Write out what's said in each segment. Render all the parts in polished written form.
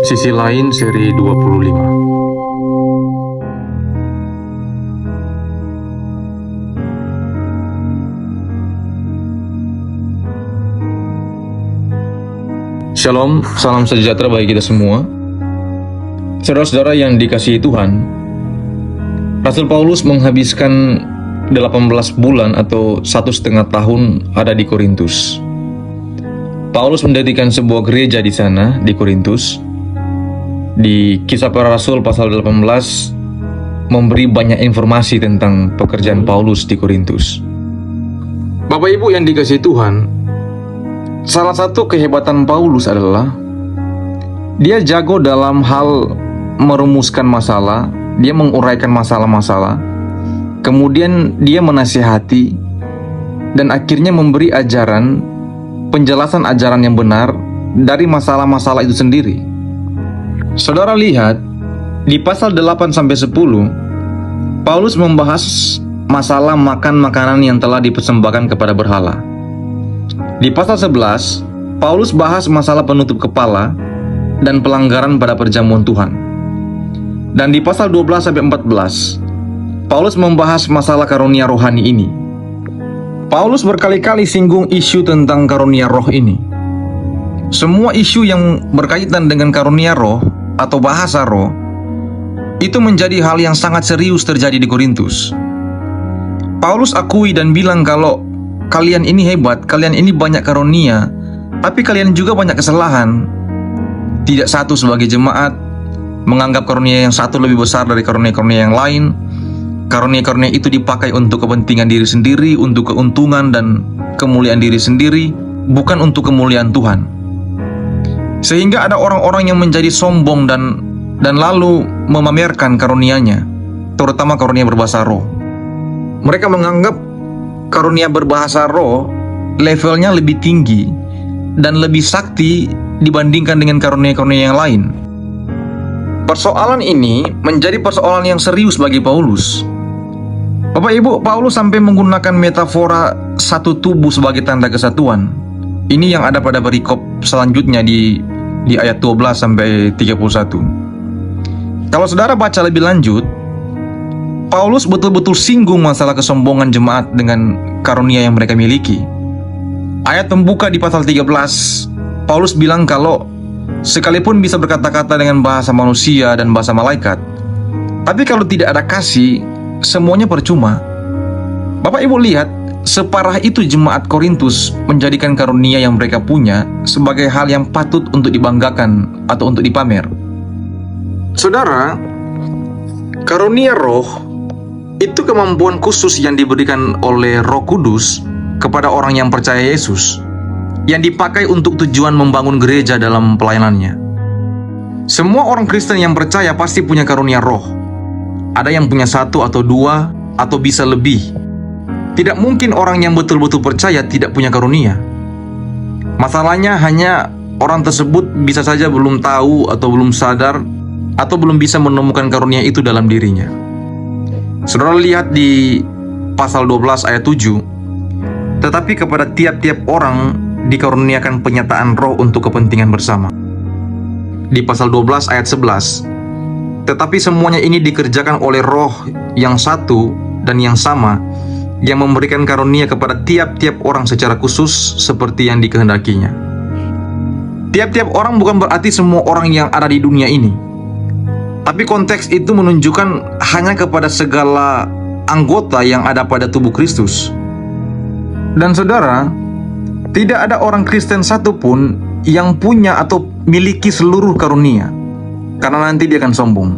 Sisi lain seri 25. Shalom, salam sejahtera bagi kita semua. Saudara-saudara yang dikasihi Tuhan, Rasul Paulus menghabiskan 18 bulan atau 1,5 tahun ada di Korintus. Paulus mendirikan sebuah gereja di sana, di Korintus. Di Kisah Para Rasul pasal 18 memberi banyak informasi tentang pekerjaan Paulus di Korintus. Bapak Ibu yang dikasihi Tuhan, salah satu kehebatan Paulus adalah dia jago dalam hal merumuskan masalah, dia menguraikan masalah-masalah, kemudian dia menasihati, dan akhirnya memberi penjelasan ajaran yang benar dari masalah-masalah itu sendiri. Saudara lihat, di pasal 8-10, Paulus membahas masalah makan makanan yang telah dipersembahkan kepada berhala. Di pasal 11, Paulus bahas masalah penutup kepala dan pelanggaran pada perjamuan Tuhan. Dan di pasal 12-14, Paulus membahas masalah karunia rohani ini. Paulus berkali-kali singgung isu tentang karunia roh ini. Semua isu yang berkaitan dengan karunia roh atau bahasa roh itu menjadi hal yang sangat serius terjadi di Korintus. Paulus akui dan bilang kalau kalian ini hebat, kalian ini banyak karunia, tapi kalian juga banyak kesalahan. Tidak satu sebagai jemaat menganggap karunia yang satu lebih besar dari karunia-karunia yang lain. Karunia-karunia itu dipakai untuk kepentingan diri sendiri, untuk keuntungan dan kemuliaan diri sendiri, bukan untuk kemuliaan Tuhan. Sehingga ada orang-orang yang menjadi sombong dan lalu memamerkan karunia-Nya, terutama karunia berbahasa roh. Mereka menganggap karunia berbahasa roh levelnya lebih tinggi dan lebih sakti dibandingkan dengan karunia-karunia yang lain. Persoalan ini menjadi persoalan yang serius bagi Paulus. Bapak Ibu, Paulus sampai menggunakan metafora satu tubuh sebagai tanda kesatuan. Ini yang ada pada perikop selanjutnya di ayat 12-31. Kalau saudara baca lebih lanjut, Paulus betul-betul singgung masalah kesombongan jemaat dengan karunia yang mereka miliki. Ayat pembuka di pasal 13, Paulus bilang kalau sekalipun bisa berkata-kata dengan bahasa manusia dan bahasa malaikat, tapi kalau tidak ada kasih, semuanya percuma. Bapak Ibu lihat, separah itu jemaat Korintus menjadikan karunia yang mereka punya sebagai hal yang patut untuk dibanggakan atau untuk dipamer. Saudara, karunia roh itu kemampuan khusus yang diberikan oleh Roh Kudus kepada orang yang percaya Yesus, yang dipakai untuk tujuan membangun gereja dalam pelayanannya. Semua orang Kristen yang percaya pasti punya karunia roh. Ada yang punya 1 atau 2 atau bisa lebih. Tidak mungkin orang yang betul-betul percaya tidak punya karunia. Masalahnya hanya orang tersebut bisa saja belum tahu atau belum sadar atau belum bisa menemukan karunia itu dalam dirinya. Saudara lihat di pasal 12 ayat 7, tetapi kepada tiap-tiap orang dikaruniakan penyataan roh untuk kepentingan bersama. Di pasal 12 ayat 11, tetapi semuanya ini dikerjakan oleh roh yang satu dan yang sama, yang memberikan karunia kepada tiap-tiap orang secara khusus seperti yang dikehendakinya. Tiap-tiap orang bukan berarti semua orang yang ada di dunia ini, tapi konteks itu menunjukkan hanya kepada segala anggota yang ada pada tubuh Kristus. Dan saudara, tidak ada orang Kristen satupun yang punya atau miliki seluruh karunia, karena nanti dia akan sombong,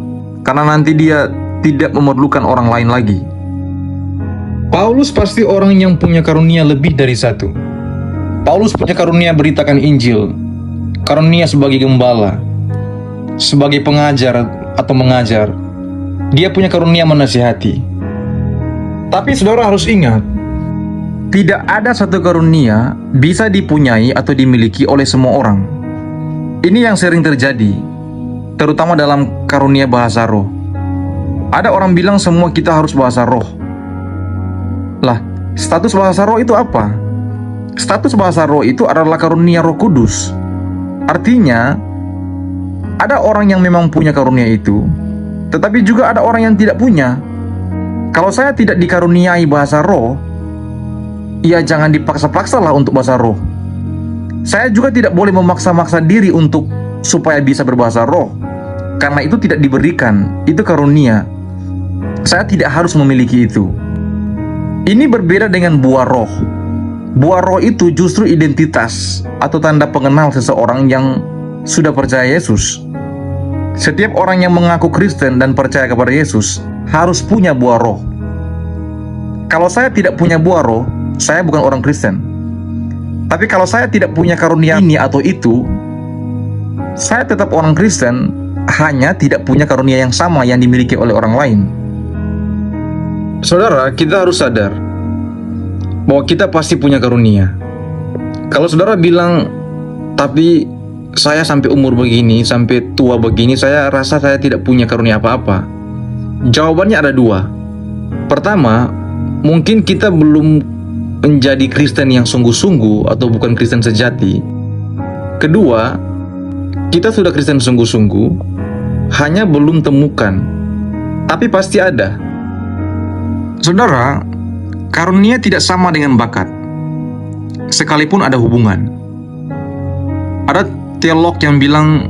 karena nanti dia tidak memerlukan orang lain lagi. Paulus pasti orang yang punya karunia lebih dari satu. Paulus punya karunia beritakan Injil, karunia sebagai gembala, sebagai pengajar atau mengajar. Dia punya karunia menasihati. Tapi saudara harus ingat, tidak ada satu karunia bisa dipunyai atau dimiliki oleh semua orang. Ini yang sering terjadi, terutama dalam karunia bahasa roh. Ada orang bilang semua kita harus bahasa roh. Lah, status bahasa roh itu apa? Status bahasa roh itu adalah karunia Roh Kudus. Artinya, Ada orang yang memang punya karunia itu, tetapi juga ada orang yang tidak punya. Kalau saya tidak dikaruniai bahasa roh, ya jangan dipaksa-paksalah untuk bahasa roh. Saya juga tidak boleh memaksa-maksa diri untuk supaya bisa berbahasa roh, karena itu tidak diberikan, itu karunia. Saya tidak harus memiliki itu. Ini berbeda dengan buah roh. Buah roh itu justru identitas atau tanda pengenal seseorang yang sudah percaya Yesus. Setiap orang yang mengaku Kristen dan percaya kepada Yesus harus punya buah roh. Kalau saya tidak punya buah roh, saya bukan orang Kristen. Tapi kalau saya tidak punya karunia ini atau itu, saya tetap orang Kristen, hanya tidak punya karunia yang sama yang dimiliki oleh orang lain. Saudara, kita harus sadar bahwa kita pasti punya karunia. Kalau saudara bilang, tapi saya sampai umur begini, sampai tua begini, saya rasa saya tidak punya karunia apa-apa. Jawabannya ada dua. Pertama, mungkin kita belum menjadi Kristen yang sungguh-sungguh atau bukan Kristen sejati. Kedua, kita sudah Kristen sungguh-sungguh, hanya belum temukan. Tapi pasti ada. Saudara, karunia tidak sama dengan bakat, sekalipun ada hubungan. Ada teolog yang bilang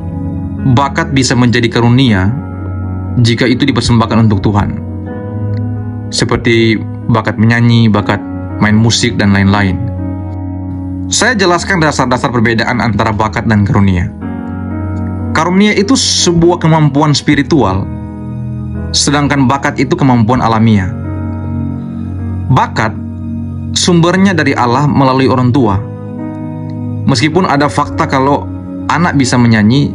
bakat bisa menjadi karunia jika itu dipersembahkan untuk Tuhan, seperti bakat menyanyi, bakat main musik, dan lain-lain. Saya jelaskan dasar-dasar perbedaan antara bakat dan karunia. Karunia itu sebuah kemampuan spiritual, sedangkan bakat itu kemampuan alamiah. Bakat sumbernya dari Allah melalui orang tua. Meskipun ada fakta kalau anak bisa menyanyi,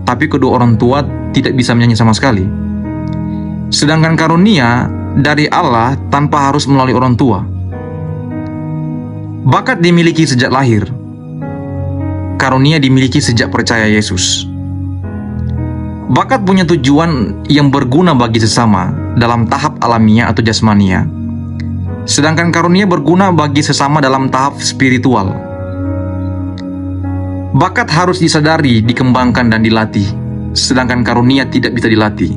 tapi kedua orang tua tidak bisa menyanyi sama sekali. Sedangkan karunia dari Allah tanpa harus melalui orang tua. Bakat dimiliki sejak lahir. Karunia dimiliki sejak percaya Yesus. Bakat punya tujuan yang berguna bagi sesama dalam tahap alamiah atau jasmania. Sedangkan karunia berguna bagi sesama dalam tahap spiritual. Bakat harus disadari, dikembangkan, dan dilatih, sedangkan karunia tidak bisa dilatih.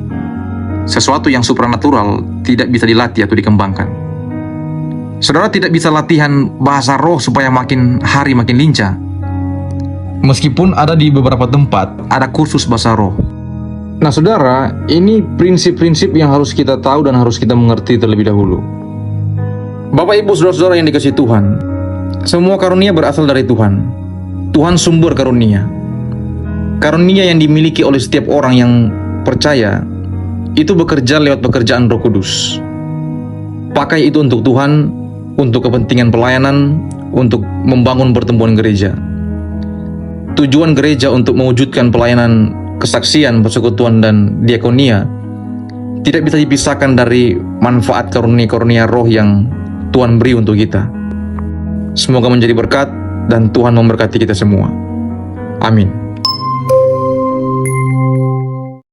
Sesuatu yang supranatural tidak bisa dilatih atau dikembangkan. Saudara tidak bisa latihan bahasa roh supaya makin hari makin lincah. Meskipun ada di beberapa tempat, ada kursus bahasa roh. Nah saudara, ini prinsip-prinsip yang harus kita tahu dan harus kita mengerti terlebih dahulu. Bapak ibu saudara-saudara yang dikasihi Tuhan, semua karunia berasal dari Tuhan. Tuhan sumber karunia. Karunia yang dimiliki oleh setiap orang yang percaya itu bekerja lewat pekerjaan Roh Kudus. Pakai itu untuk Tuhan, untuk kepentingan pelayanan, untuk membangun pertumbuhan gereja. Tujuan gereja untuk mewujudkan pelayanan kesaksian, persekutuan, dan diakonia tidak bisa dipisahkan dari manfaat karunia-karunia roh yang Tuhan beri untuk kita. Semoga menjadi berkat dan Tuhan memberkati kita semua. Amin.